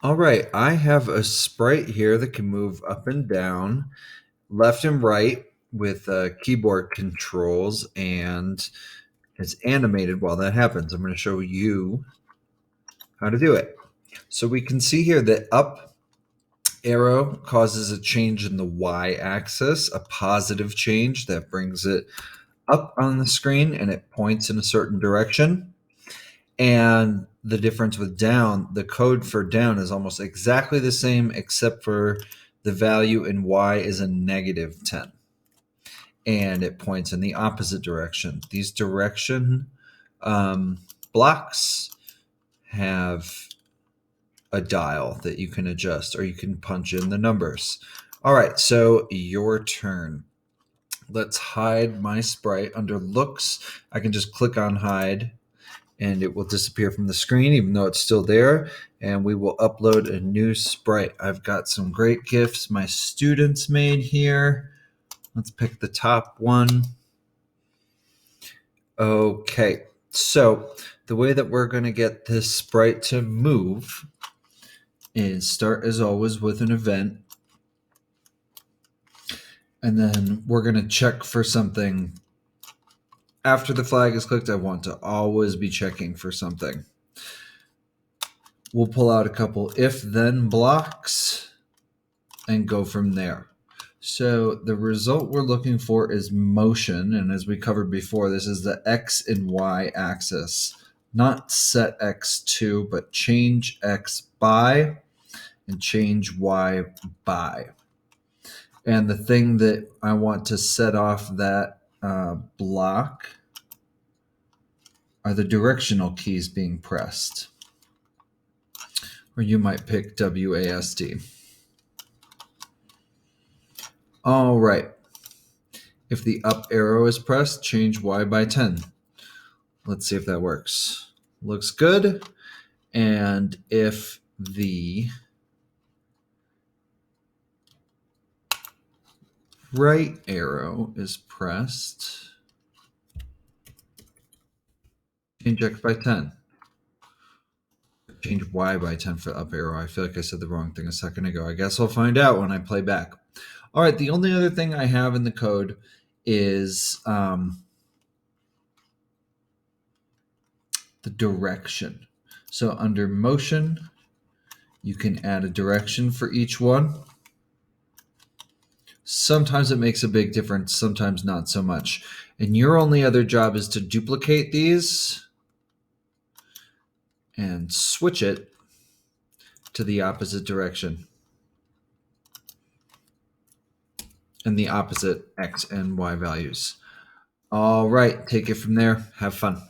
All right, I have a sprite here that can move up and down, left and right with keyboard controls, and it's animated while that happens. I'm going to show you how to do it. So we can see here that up arrow causes a change in the y-axis, a positive change that brings it up on the screen and it points in a certain direction. And the difference with down, the code for down is almost exactly the same except for the value in y is a -10. And it points in the opposite direction. These direction blocks have a dial that you can adjust, or you can punch in the numbers. All right, so your turn. Let's hide my sprite under looks. I can just click on hide and it will disappear from the screen even though it's still there, and we will upload a new sprite. I've got some great GIFs my students made here. Let's pick the top one. Okay, so the way that we're going to get this sprite to move is start as always with an event, and then we're going to check for something. After the flag is clicked, I want to always be checking for something. We'll pull out a couple if-then blocks and go from there. So the result we're looking for is motion, and as we covered before, this is the x and y axis. Not set x to, but change x by and change y by. And the thing that I want to set off that block are the directional keys being pressed. Or you might pick WASD. All right. If the up arrow is pressed, change y by 10. Let's see if that works. Looks good. And if the right arrow is pressed, change x by 10. Change y by 10 for up arrow. I feel like I said the wrong thing a second ago. I guess I'll find out when I play back. All right, the only other thing I have in the code is the direction. So under motion, you can add a direction for each one. Sometimes it makes a big difference, sometimes not so much. And your only other job is to duplicate these and switch it to the opposite direction and the opposite x and y values. All right, take it from there. Have fun.